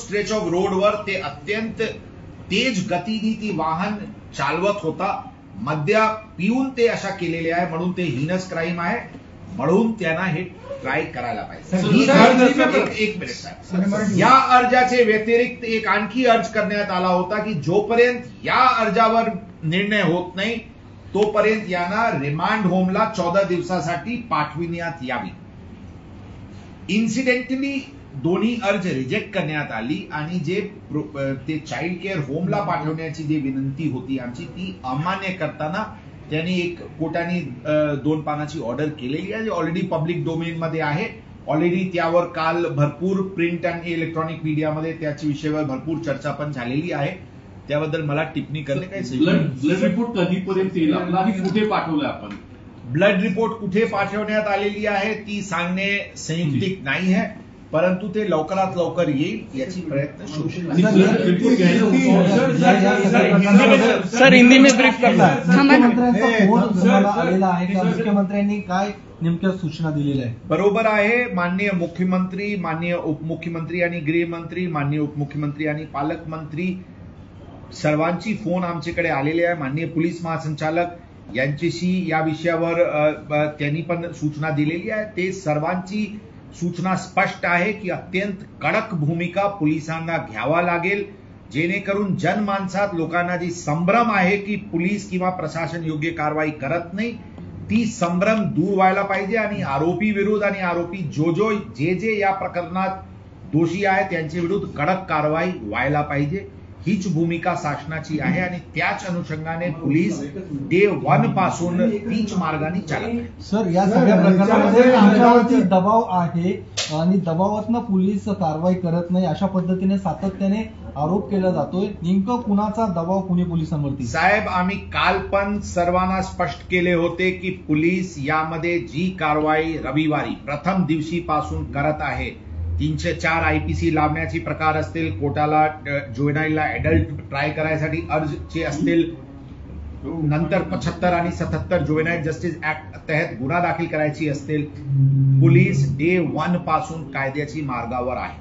Stretch of रोडवर ते अत्यंत तेज गतीने ती वाहन चालवत होता. मद्य पिऊन ते अशा केलेले आहे, म्हणून ते हिनस क्राईम आहे, म्हणून त्यांना हे ट्राय करायला पाहिजे. एक मिनिट साहेब, या अर्जाचे व्यतिरिक्त एक आणखी अर्ज करण्यात आला होता की जोपर्यंत या अर्जावर निर्णय होत नाही तोपर्यंत यांना रिमांड होमला 14 दिवसासाठी पाठविण्यात यावी. इन्सिडेंटली दोन्ही अर्ज रिजेक्ट करण्यात आली आणि जे ते चाइल्ड केअर होमला पाठवण्याची जी विनंती होती आमची ती अमान्य करताना त्यांनी एक कोर्टाने 2 पानाची ऑर्डर केलेली आहे, ऑलरेडी पब्लिक डोमेन मध्ये आहे. ऑलरेडी त्यावर काल भरपूर प्रिंट आणि इलेक्ट्रॉनिक मीडियामध्ये त्याच्या विषयावर भरपूर चर्चा पण झालेली आहे. त्याबद्दल मला टिप्पणी करणे काही ब्लड रिपोर्ट कधीपर्यंत येईल आपला आणि कुठे पाठवलं आपण? ब्लड रिपोर्ट कुठे पाठवण्यात आलेली आहे ती सांगणे संयुक्तिक नाही आहे, परंतु ते लवकरात लवकर येईल याची प्रयत्न सर हिंदी में ब्रीफ करता मुख्यमंत्र्यांनी काय नेमक्या सूचना दिलेल्या आहेत? बरोबर आहे. माननीय मुख्यमंत्री, माननीय उपमुख्यमंत्री आणि गृहमंत्री, माननीय उपमुख्यमंत्री आणि पालकमंत्री सर्वांची फोन आमच्याकडे आलेले आहे. माननीय पोलीस महासंचालक यांच्याशी या विषयावर त्यांनी पण सूचना दिलेली आहे. ते सर्वांची सूचना स्पष्ट आहे की अत्यंत कडक भूमिका पोलिसांना घ्यावा लागेल, जेणेकरून जनमानसात लोकांना जी संभ्रम आहे की पोलीस किंवा प्रशासन योग्य कारवाई करत नाही ती संभ्रम दूर व्हायला पाहिजे आणि आरोपी विरुद्ध आणि आरोपी जे या प्रकरणात दोषी आहे त्यांच्या विरुद्ध कडक कारवाई व्हायला पाहिजे. हीच भूमिका शासनाची आहे आणि त्याच अनुषंगाने पोलीस डे 1 पासून तीच मार्गाने चालत आहे. सर, या सगळ्या प्रकरणामध्ये आमच्यावरती दबाव आहे आणि दबावातनं पोलीस कारवाई करत नाही अशा पद्धतीने सातत्याने आरोप केला जातोय. नेमकं कुणाचा दबाव पुणे पोलिसांवरती? साहेब, आम्ही काल पण सर्वांना स्पष्ट केले होते की पोलीस यामध्ये जी कारवाई रविवारी प्रथम दिवशी पासून करत आहे 304 IPC लावण्याची प्रकार असतील, कोर्टाला जुवेनाईलला अडल्ट ट्राय करायसाठी अर्जचे असतील, नंतर 75 आणि 77 जुवेनाईल जस्टिस ऍक्ट तहत गुन्हा दाखल करायची असतील, पोलीस डे 1 पासून कायद्याची मार्गावर आहे.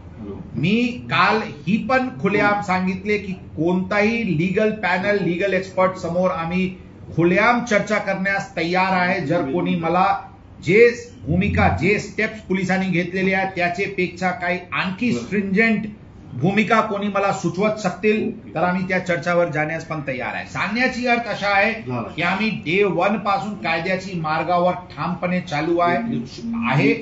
मी काल ही पण खुलेआम सांगितले की कोणताही लीगल पॅनल, लीगल एक्सपर्ट समोर आम्ही खुलेआम चर्चा करण्यास तयार आहे. जर कोणी मला जे भूमिका, जे स्टेप्स पोलिसांनी घेतलेले आहेत त्याचेपेक्षा काही आणखी स्ट्रिंजेंट भूमिका कोणी मला सुचवत शकतील तर आम्ही त्या चर्चावर जाण्यास पण तयार आहे. सांगण्याची अर्थ असा आहे की आम्ही डे 1 पासून कायद्याची मार्गावर ठामपणे चालू आहे,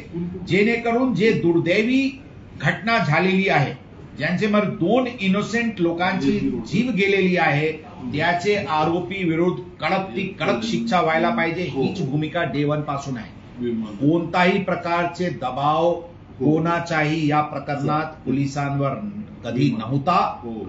जेणेकरून जे दुर्दैवी घटना झालेली आहे, ज्यांच्यावर 2 इनोसेंट लोकांची जीव गेलेली आहे, त्याचे आरोपी विरुद्ध कडक शिक्षा व्हायला पाहिजे. हीच भूमिका डे 1 पासून आहे. कोणताही प्रकारचे दबाव कोणाचाही या प्रकरणात पोलिसांवर कधी नव्हता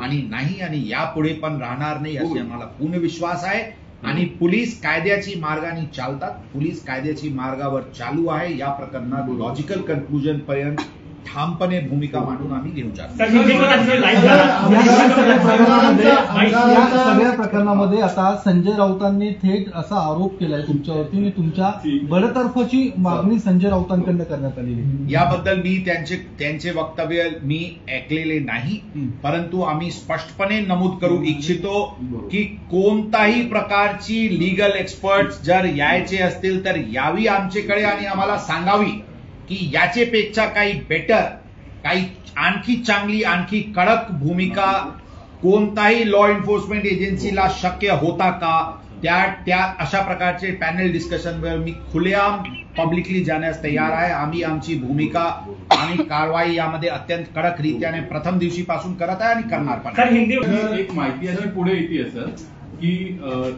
आणि नाही आणि यापुढे पण राहणार नाही असे आम्हाला पूर्ण विश्वास आहे. आणि पोलीस कायद्याची मार्गाने चालतात, पोलीस कायद्याची मार्गावर चालू आहे. या प्रकरणात लॉजिकल कन्क्लुजन पर्यंत ठामपणे भूमिका मांडून आम्ही घेऊ जातो. सगळ्या प्रकरणामध्ये आता संजय राऊतांनी थेट असा आरोप केलाय तुमच्यावरती आणि तुमच्या बडतर्फची मागणी संजय राऊतांकडून करण्यात आलेली. याबद्दल मी त्यांचे वक्तव्य मी ऐकलेले नाही, परंतु आम्ही स्पष्टपणे नमूद करू इच्छितो की कोणताही प्रकारची लीगल एक्सपर्ट जर यायचे असतील तर यावी आमच्याकडे आणि आम्हाला सांगावी की याचेपेक्षा काही बेटर, काही आणखी चांगली, आणखी कडक भूमिका कोणताही लॉ एन्फोर्समेंट एजन्सीला शक्य होता का, त्या अशा प्रकारचे पॅनल डिस्कशनवर मी खुलेआम पब्लिकली जाण्यास तयार आहे. आम्ही आमची भूमिका आणि कारवाई यामध्ये अत्यंत कडक रीत्याने प्रथम दिवशीपासून करत आहे आणि करणार पण. एक माहिती अशी पुढे येते सर की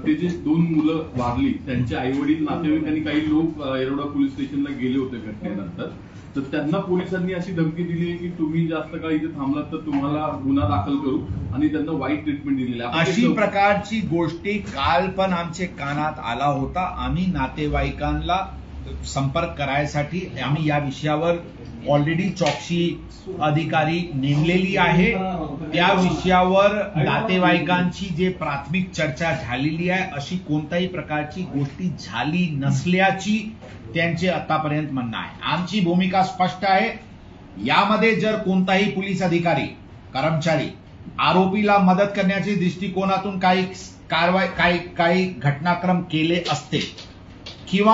ते जे 2 मुलं वारली त्यांचे आई वडील, नातेवाईक आणि काही लोक येरवडा पोलीस स्टेशनला गेले होते घटनेनंतर, तर त्यांना पोलिसांनी अशी धमकी दिली आहे की तुम्ही जास्त काळ इथे थांबलात तर तुम्हाला गुन्हा दाखल करू आणि त्यांना वाईट ट्रीटमेंट दिलेली आहे. अशी प्रकारची गोष्टी काल पण आमच्या कानात आला होता. आम्ही नातेवाईकांना संपर्क करायसाठी आम्ही या विषयावर ऑलरेडी चौकशी अधिकारी नेमलेली आहे. त्या विषयावर नातेवाईकांची जे प्राथमिक चर्चा झालेली आहे, अशी कोणत्याही प्रकारची गोष्टी झाली नसल्याची त्यांचे आतापर्यंत म्हणणं आहे. आमची भूमिका स्पष्ट आहे. यामध्ये जर कोणताही पोलीस अधिकारी कर्मचारी आरोपीला मदत करण्याच्या दृष्टिकोनातून काही कारवाई काही घटनाक्रम केले असते किंवा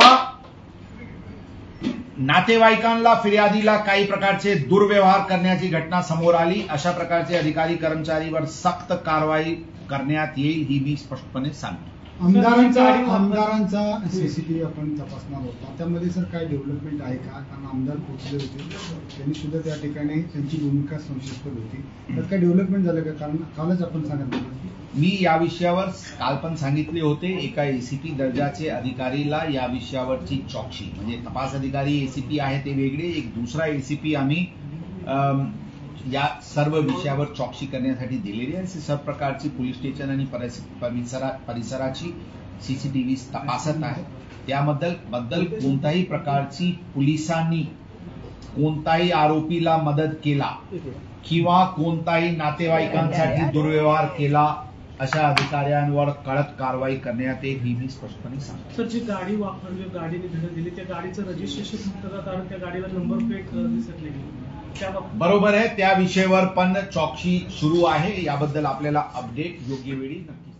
नातेवाईकांना फिर्यादीला काही प्रकारचे दुर्व्यवहार करण्याची घटना समोर आली, अशा प्रकारचे अधिकारी कर्मचारीवर सक्त कारवाई करण्यात येईल, ही मी स्पष्टपणे सांगतो. आमदारांचा सीसीटीव्ही आपण तपासणार होता, त्यामध्ये सर काय डेव्हलपमेंट आहे का? कारण आमदार पोहोचले होते, त्यांनी सुद्धा त्या ठिकाणी त्यांची भूमिका संशयास्पद होती. तर काय डेव्हलपमेंट झालं का? कारण कालच आपण सांगितलं मी या विषयावर काल पण सांगितले होते, एका एसीपी दर्जाचे अधिकारीला या विषयावरची चौकशी, म्हणजे तपास अधिकारी एसीपी आहे ते वेगळे, एक दुसरा एसीपी आम्ही या सर्व विषयावर चौकशी करण्यासाठी दिलेली आहे. सर्व प्रकारची पोलीस स्टेशन आणि परिसराची सीसीटीव्ही तपासत आहे. त्याबद्दल कोणत्याही प्रकारची पोलिसांनी कोणताही आरोपीला मदत केला किंवा कोणताही नातेवाईकांसाठी दुर्व्यवहार केला, अशा अधिकाऱ्यांवर कडक कारवाई करण्यात येईल, ही मी स्पष्टपणे सांगतो. सर, जी गाडी वापरली, गाडीने धडक दिली, त्या गाडीचं रजिस्ट्रेशन होतं का? कारण त्या गाडीला नंबर प्लेट दिसत नाही. बरोबर आहे, त्या विषयावर पण चौकशी सुरू आहे. याबद्दल आपल्याला अपडेट योग्य वेळी नक्की.